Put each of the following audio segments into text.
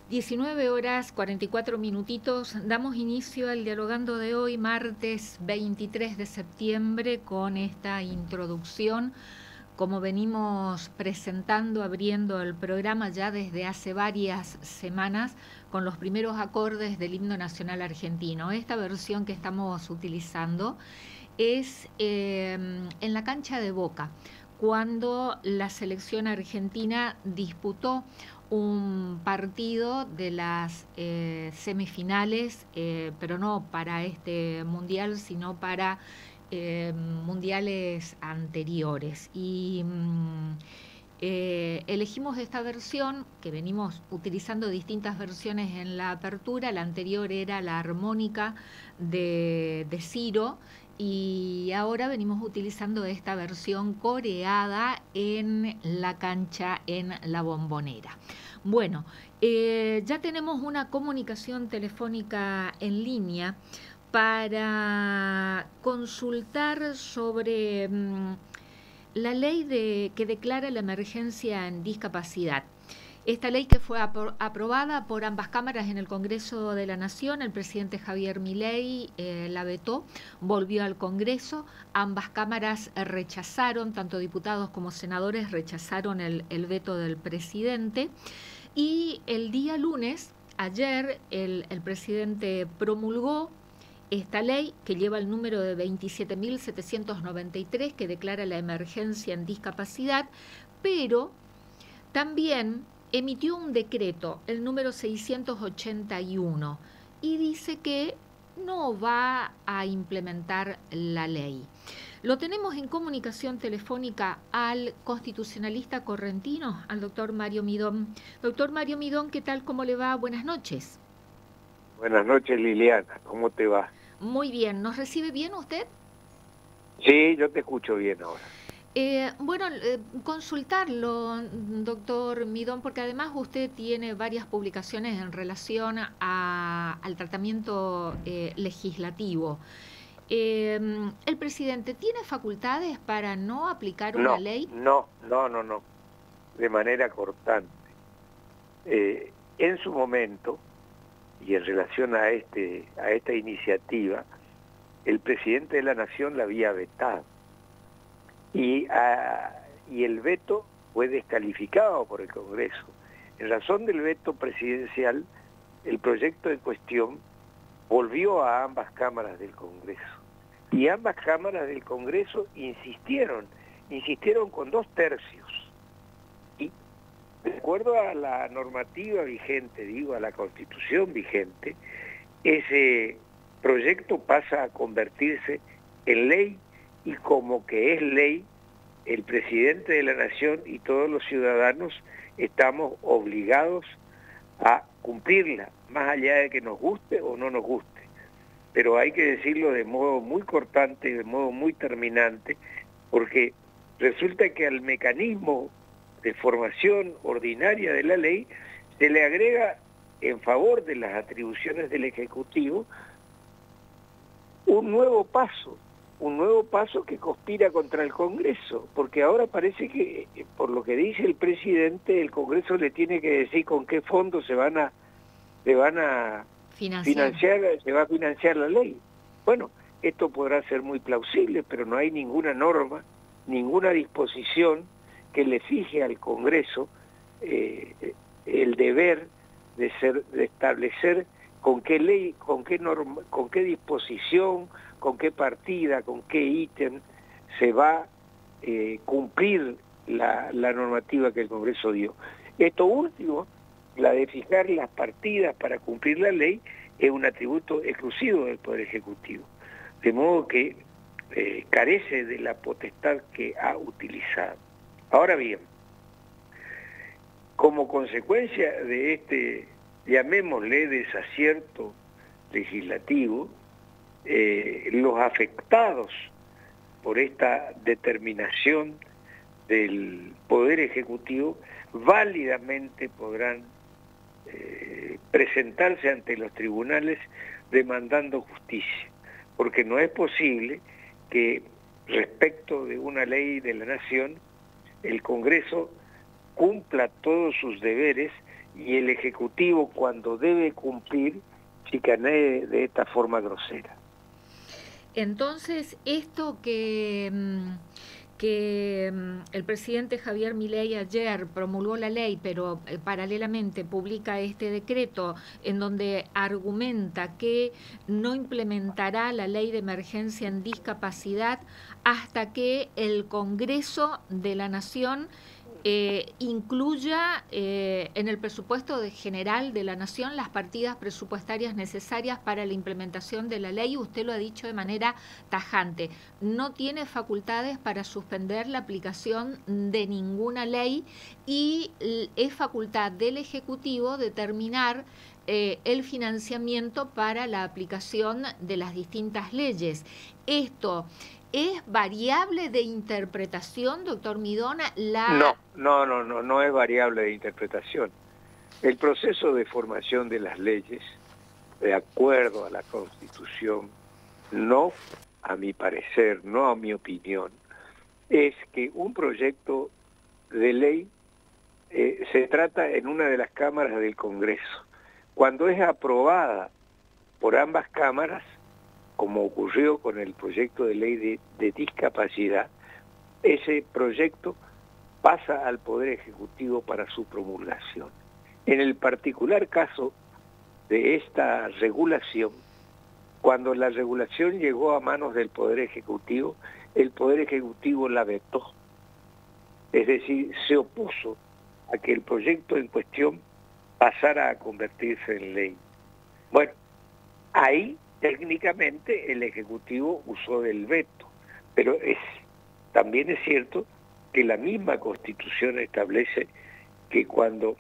19 horas 44 minutitos, damos inicio al Dialogando de hoy, martes 23 de septiembre, con esta introducción, como venimos presentando, abriendo el programa ya desde hace varias semanas, con los primeros acordes del himno nacional argentino. Esta versión que estamos utilizando es en la cancha de Boca, cuando la selección argentina disputó un partido de las semifinales, pero no para este mundial, sino para mundiales anteriores. Y elegimos esta versión, que venimos utilizando distintas versiones en la apertura. La anterior era la armónica de Ciro, y ahora venimos utilizando esta versión coreada en la cancha, en la Bombonera. Bueno, ya tenemos una comunicación telefónica en línea para consultar sobre la ley que declara la emergencia en discapacidad. Esta ley, que fue aprobada por ambas cámaras en el Congreso de la Nación, el presidente Javier Milei la vetó, volvió al Congreso, ambas cámaras rechazaron, tanto diputados como senadores rechazaron el veto del presidente, y el día lunes, ayer, el presidente promulgó esta ley, que lleva el número de 27.793, que declara la emergencia en discapacidad, pero también emitió un decreto, el número 681, y dice que no va a implementar la ley. Lo tenemos en comunicación telefónica al constitucionalista correntino, al doctor Mario Midón. Doctor Mario Midón, ¿qué tal? ¿Cómo le va? Buenas noches. Buenas noches, Liliana. ¿Cómo te va? Muy bien. ¿Nos recibe bien usted? Sí, yo te escucho bien ahora. Consultarlo, doctor Midón, porque además usted tiene varias publicaciones en relación al tratamiento legislativo. ¿El presidente tiene facultades para no aplicar una ley? No. De manera cortante. En su momento, y en relación a esta iniciativa, el presidente de la Nación la había vetado. Y el veto fue descalificado por el Congreso. En razón del veto presidencial, el proyecto en cuestión volvió a ambas cámaras del Congreso. Y ambas cámaras del Congreso insistieron con 2/3. Y de acuerdo a la normativa vigente, a la Constitución vigente, ese proyecto pasa a convertirse en ley, y como que es ley, el presidente de la Nación y todos los ciudadanos estamos obligados a cumplirla, más allá de que nos guste o no nos guste. Pero hay que decirlo de modo muy cortante y de modo muy terminante, porque resulta que al mecanismo de formación ordinaria de la ley se le agrega, en favor de las atribuciones del Ejecutivo, un nuevo paso que conspira contra el Congreso, porque ahora parece que, por lo que dice el presidente, el Congreso le tiene que decir con qué fondos se va a financiar la ley. Bueno, esto podrá ser muy plausible, pero no hay ninguna norma, ninguna disposición que le fije al Congreso el deber de establecer con qué ley, con qué norma, con qué disposición, con qué partida, con qué ítem se va a cumplir la normativa que el Congreso dio. Esto último, la de fijar las partidas para cumplir la ley, es un atributo exclusivo del Poder Ejecutivo, de modo que carece de la potestad que ha utilizado. Ahora bien, como consecuencia de este, llamémosle, desacierto legislativo, los afectados por esta determinación del Poder Ejecutivo válidamente podrán presentarse ante los tribunales demandando justicia, porque no es posible que respecto de una ley de la Nación el Congreso cumpla todos sus deberes y el Ejecutivo, cuando debe cumplir, chicanee de esta forma grosera. Entonces, esto que el presidente Javier Milei ayer promulgó la ley, pero paralelamente publica este decreto en donde argumenta que no implementará la ley de emergencia en discapacidad hasta que el Congreso de la Nación incluya en el presupuesto general de la Nación las partidas presupuestarias necesarias para la implementación de la ley. Usted lo ha dicho de manera tajante, no tiene facultades para suspender la aplicación de ninguna ley y es facultad del Ejecutivo determinar el financiamiento para la aplicación de las distintas leyes. Esto ¿es variable de interpretación, doctor Midona? No es variable de interpretación. El proceso de formación de las leyes, de acuerdo a la Constitución, no, a mi parecer, no a mi opinión, es que un proyecto de ley se trata en una de las cámaras del Congreso. Cuando es aprobada por ambas cámaras, como ocurrió con el proyecto de ley de discapacidad, ese proyecto pasa al Poder Ejecutivo para su promulgación. En el particular caso de esta regulación, cuando la regulación llegó a manos del Poder Ejecutivo, el Poder Ejecutivo la vetó. Es decir, se opuso a que el proyecto en cuestión pasara a convertirse en ley. Bueno, ahí técnicamente el Ejecutivo usó del veto, pero también es cierto que la misma Constitución establece que cuando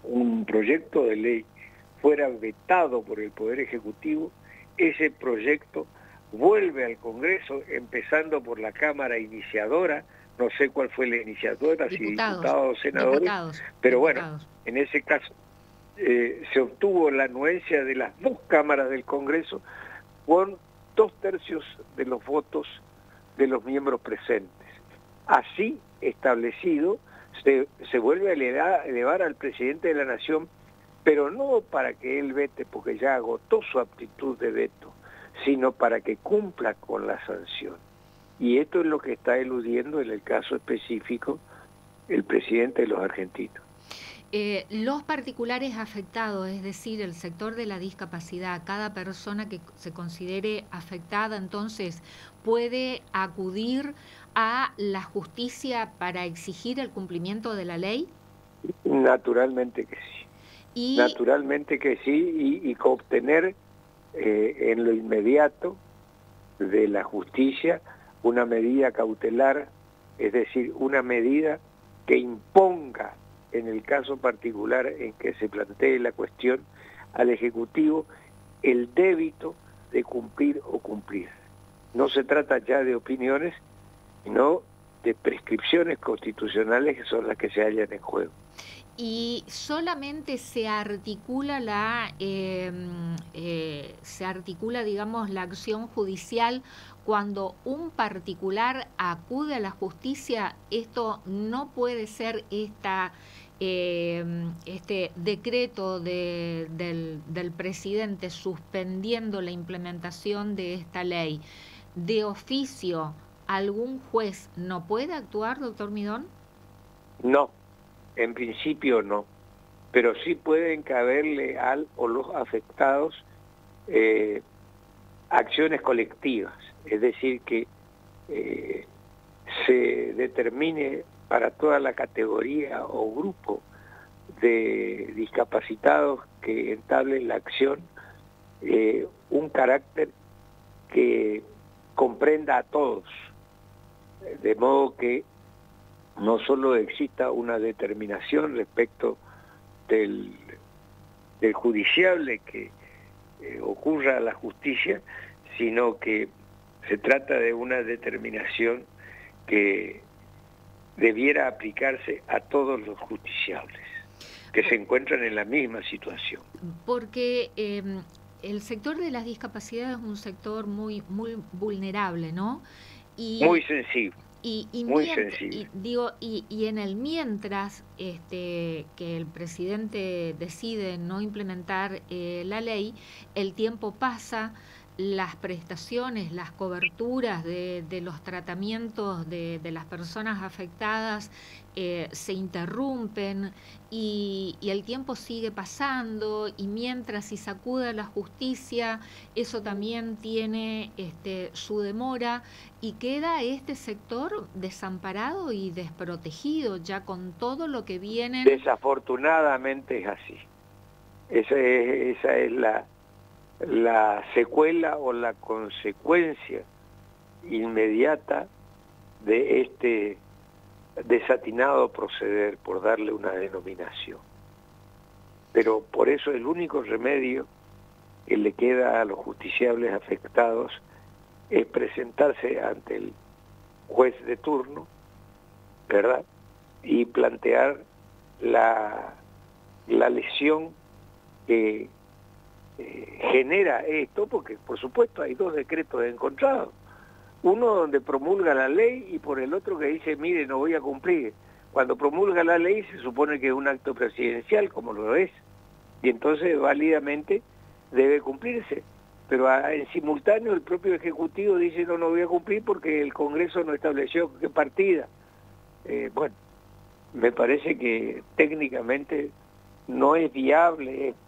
un proyecto de ley fuera vetado por el Poder Ejecutivo, ese proyecto vuelve al Congreso, empezando por la Cámara iniciadora, no sé cuál fue la iniciadora, si diputados o senadores, pero bueno, en ese caso se obtuvo la anuencia de las dos cámaras del Congreso con 2/3 de los votos de los miembros presentes. Así establecido, se vuelve a elevar al presidente de la Nación, pero no para que él vete, porque ya agotó su aptitud de veto, sino para que cumpla con la sanción. Y esto es lo que está eludiendo en el caso específico el presidente de los argentinos. Los particulares afectados, es decir, el sector de la discapacidad, cada persona que se considere afectada, entonces, ¿puede acudir a la justicia para exigir el cumplimiento de la ley? Naturalmente que sí. Naturalmente que sí, y obtener en lo inmediato de la justicia una medida cautelar, es decir, una medida que imponga, en el caso particular en que se plantee la cuestión, al Ejecutivo el débito de cumplir o cumplir. No se trata ya de opiniones, sino de prescripciones constitucionales que son las que se hallan en juego. Y solamente se articula digamos, la acción judicial cuando un particular acude a la justicia. Esto no puede ser este decreto del presidente suspendiendo la implementación de esta ley. De oficio, ¿algún juez no puede actuar, doctor Midón? No. En principio no, pero sí pueden caberle al o los afectados acciones colectivas, es decir, que se determine para toda la categoría o grupo de discapacitados que entablen la acción un carácter que comprenda a todos, de modo que no solo exista una determinación respecto del judiciable que ocurra a la justicia, sino que se trata de una determinación que debiera aplicarse a todos los justiciables, que se encuentran en la misma situación. Porque el sector de las discapacidades es un sector muy vulnerable, ¿no? Muy sensible. muy sensible. Y en el mientras que el presidente decide no implementar la ley, el tiempo pasa, las prestaciones, las coberturas de los tratamientos de las personas afectadas se interrumpen y el tiempo sigue pasando y mientras si sacude la justicia, eso también tiene su demora y queda este sector desamparado y desprotegido ya con todo lo que viene. Desafortunadamente es así. Esa es la secuela o la consecuencia inmediata de este desatinado proceder, por darle una denominación. Pero por eso el único remedio que le queda a los justiciables afectados es presentarse ante el juez de turno, ¿verdad? Y plantear la lesión que genera esto, porque por supuesto hay dos decretos encontrados. Uno donde promulga la ley y por el otro que dice, mire, no voy a cumplir. Cuando promulga la ley se supone que es un acto presidencial, como lo es, y entonces válidamente debe cumplirse. Pero en simultáneo el propio Ejecutivo dice, no voy a cumplir porque el Congreso no estableció qué partida. Bueno, me parece que técnicamente no es viable esto.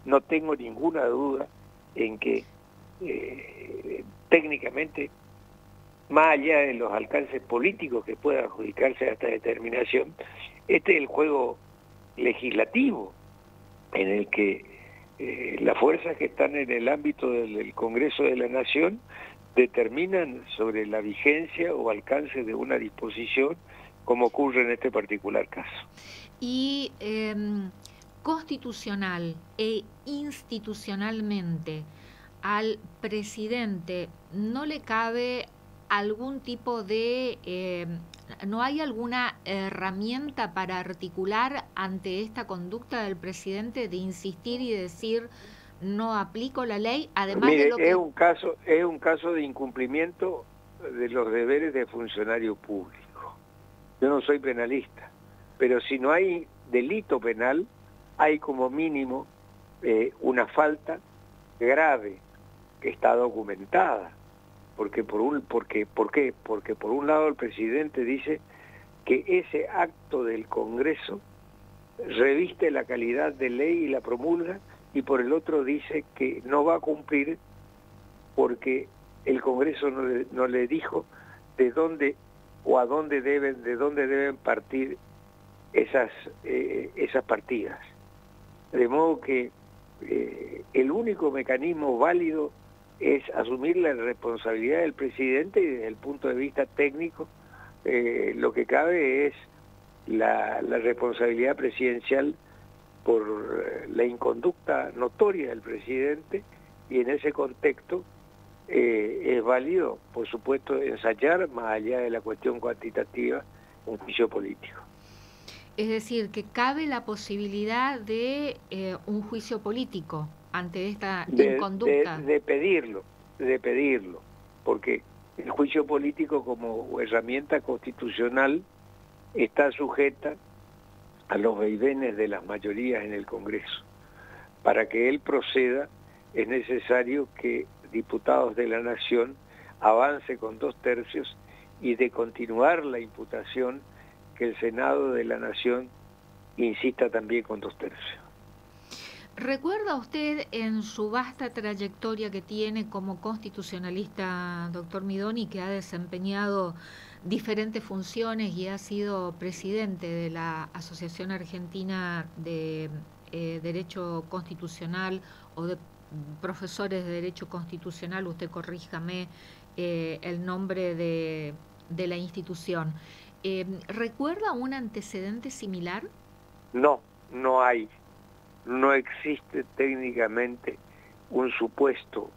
No tengo ninguna duda en que técnicamente, más allá de los alcances políticos que pueda adjudicarse a esta determinación, este es el juego legislativo en el que las fuerzas que están en el ámbito del Congreso de la Nación determinan sobre la vigencia o alcance de una disposición, como ocurre en este particular caso. Y constitucional e institucionalmente al presidente no le cabe algún tipo de... ¿no hay alguna herramienta para articular ante esta conducta del presidente de insistir y decir no aplico la ley? Además Mire, de lo que... es un caso de incumplimiento de los deberes de funcionario público. Yo no soy penalista, pero si no hay delito penal, hay como mínimo una falta grave que está documentada. ¿Por qué? Porque por un lado el presidente dice que ese acto del Congreso reviste la calidad de ley y la promulga, y por el otro dice que no va a cumplir porque el Congreso no le dijo de dónde o de dónde deben partir esas partidas. De modo que el único mecanismo válido es asumir la responsabilidad del presidente, y desde el punto de vista técnico lo que cabe es la responsabilidad presidencial por la inconducta notoria del presidente, y en ese contexto es válido, por supuesto, ensayar, más allá de la cuestión cuantitativa, un juicio político. Es decir, que cabe la posibilidad de un juicio político ante esta inconducta. De pedirlo, porque el juicio político como herramienta constitucional está sujeta a los vaivenes de las mayorías en el Congreso. Para que él proceda es necesario que diputados de la Nación avance con 2/3 y de continuar la imputación, que el Senado de la Nación insista también con 2/3. ¿Recuerda usted en su vasta trayectoria que tiene como constitucionalista, doctor Midoni, que ha desempeñado diferentes funciones y ha sido presidente de la Asociación Argentina de Derecho Constitucional o de profesores de Derecho Constitucional, usted corríjame el nombre de la institución? ¿Recuerda un antecedente similar? No hay. No existe técnicamente un supuesto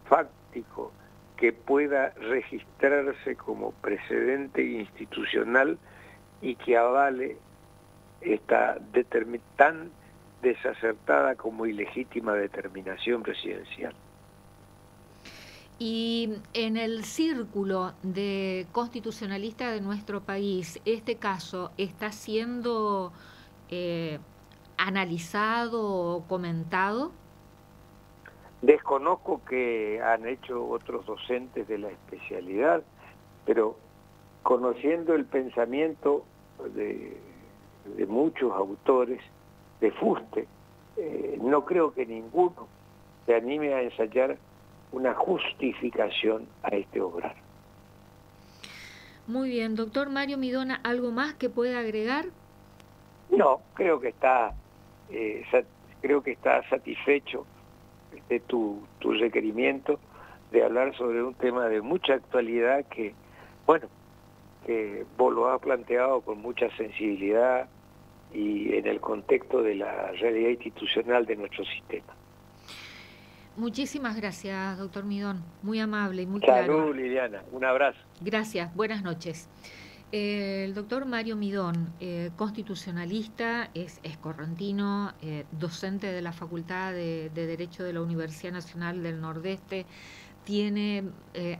fáctico que pueda registrarse como precedente institucional y que avale esta tan desacertada como ilegítima determinación presidencial. Y en el círculo de constitucionalistas de nuestro país, este caso está siendo eh, analizado o comentado. Desconozco que han hecho otros docentes de la especialidad, pero conociendo el pensamiento de, de muchos autores de fuste, no creo que ninguno se anime a ensayar una justificación a este obrar. Muy bien, doctor Mario Midona, ¿algo más que pueda agregar? No, creo que está satisfecho de tu requerimiento de hablar sobre un tema de mucha actualidad que, bueno, que vos lo has planteado con mucha sensibilidad y en el contexto de la realidad institucional de nuestro sistema. Muchísimas gracias, doctor Midón. Muy amable y muy Salud, claro. Liliana. Un abrazo. Gracias. Buenas noches. El doctor Mario Midón, constitucionalista, es correntino, docente de la Facultad de Derecho de la Universidad Nacional del Nordeste, tiene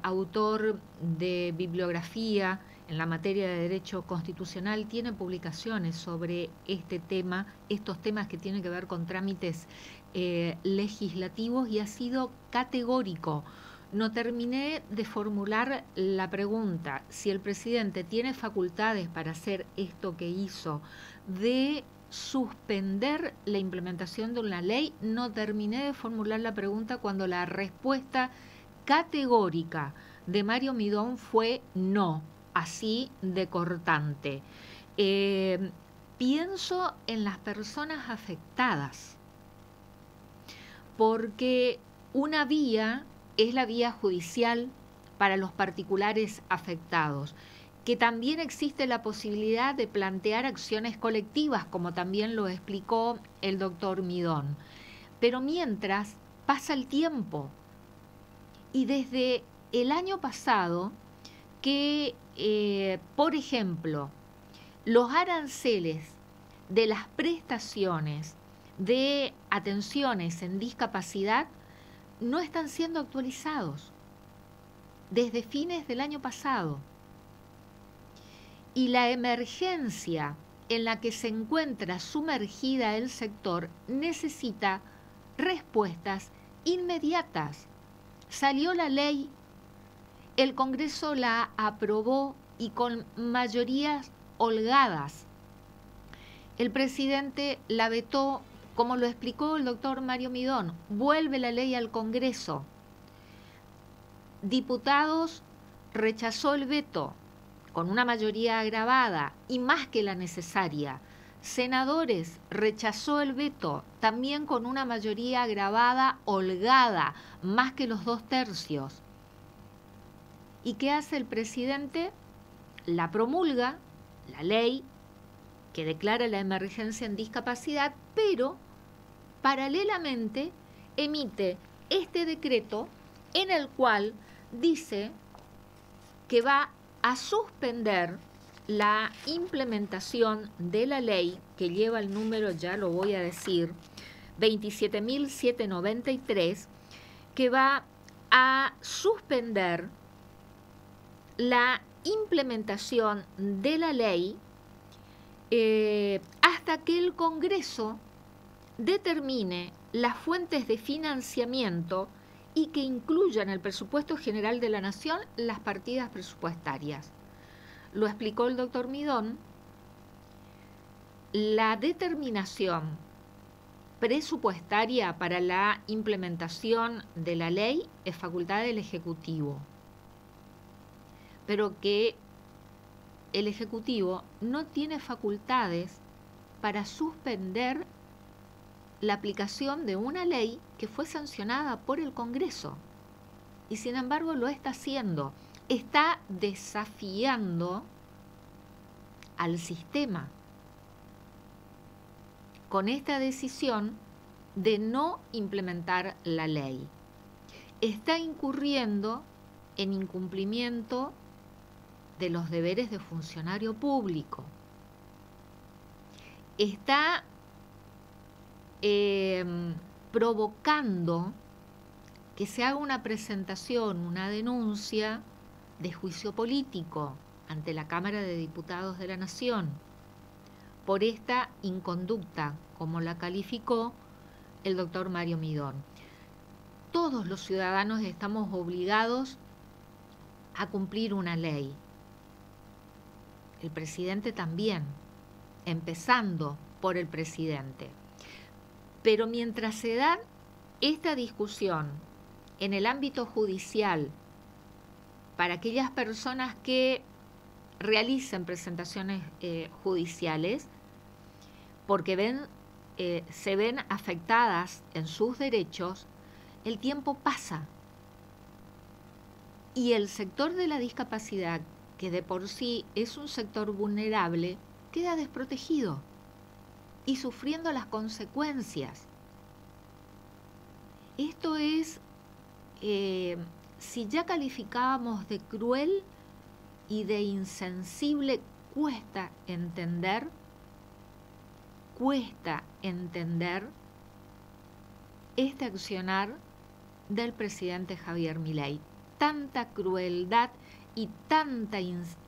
autor de bibliografía en la materia de derecho constitucional, tiene publicaciones sobre este tema, estos temas que tienen que ver con trámites legislativos, y ha sido categórico. No terminé de formular la pregunta: si el presidente tiene facultades para hacer esto que hizo, de suspender la implementación de una ley. No terminé de formular la pregunta cuando la respuesta categórica de Mario Midón fue no, así de cortante. Pienso en las personas afectadas, porque una vía es la vía judicial para los particulares afectados, que también existe la posibilidad de plantear acciones colectivas, como también lo explicó el doctor Midón. Pero mientras pasa el tiempo, y desde el año pasado que, por ejemplo, los aranceles de las prestaciones de atenciones en discapacidad no están siendo actualizados desde fines del año pasado. Y la emergencia en la que se encuentra sumergida el sector necesita respuestas inmediatas. Salió la ley, el Congreso la aprobó y con mayorías holgadas. El presidente la vetó, como lo explicó el doctor Mario Midón. Vuelve la ley al Congreso. Diputados rechazó el veto con una mayoría agravada y más que la necesaria. Senadores rechazó el veto también con una mayoría agravada, holgada, más que los 2/3. ¿Y qué hace el presidente? La promulga, la ley que declara la emergencia en discapacidad, pero paralelamente emite este decreto en el cual dice que va a suspender la implementación de la ley, que lleva el número, ya lo voy a decir, 27.793, que va a suspender la implementación de la ley hasta que el Congreso determine las fuentes de financiamiento y que incluya en el presupuesto general de la Nación las partidas presupuestarias. Lo explicó el doctor Midón. La determinación presupuestaria para la implementación de la ley es facultad del Ejecutivo, pero que el Ejecutivo no tiene facultades para suspender la aplicación de una ley que fue sancionada por el Congreso, y sin embargo lo está haciendo. Está desafiando al sistema con esta decisión de no implementar la ley. Está incurriendo en incumplimiento de los deberes de funcionario público. Está provocando que se haga una presentación, una denuncia de juicio político ante la Cámara de Diputados de la Nación por esta inconducta, como la calificó el doctor Mario Midón. Todos los ciudadanos estamos obligados a cumplir una ley. El presidente también, empezando por el presidente. Pero mientras se da esta discusión en el ámbito judicial para aquellas personas que realicen presentaciones judiciales, porque se ven afectadas en sus derechos, el tiempo pasa. Y el sector de la discapacidad, que de por sí es un sector vulnerable, queda desprotegido y sufriendo las consecuencias. Esto es, si ya calificábamos de cruel y de insensible, cuesta entender este accionar del presidente Javier Milei. Tanta crueldad y tanta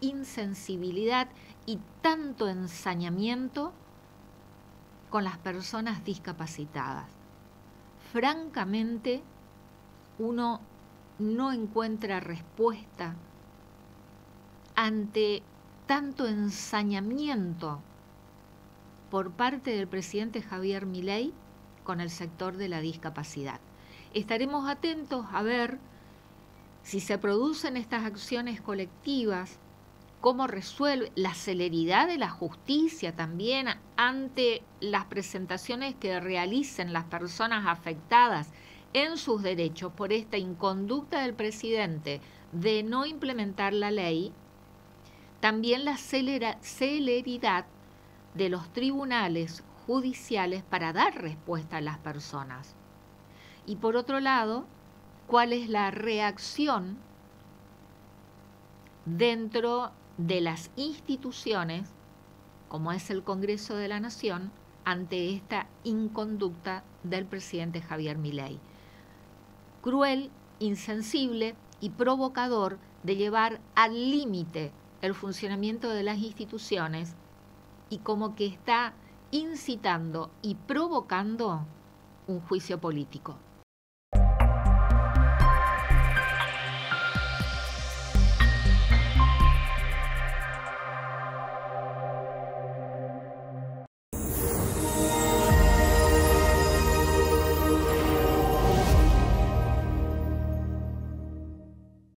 insensibilidad y tanto ensañamiento con las personas discapacitadas. Francamente, uno no encuentra respuesta ante tanto ensañamiento por parte del presidente Javier Milei con el sector de la discapacidad. Estaremos atentos a ver si se producen estas acciones colectivas, cómo resuelve la celeridad de la justicia también ante las presentaciones que realicen las personas afectadas en sus derechos por esta inconducta del presidente de no implementar la ley, también la celeridad de los tribunales judiciales para dar respuesta a las personas. Y por otro lado, cuál es la reacción dentro de las instituciones, como es el Congreso de la Nación, ante esta inconducta del presidente Javier Milei. Cruel, insensible y provocador de llevar al límite el funcionamiento de las instituciones y como que está incitando y provocando un juicio político.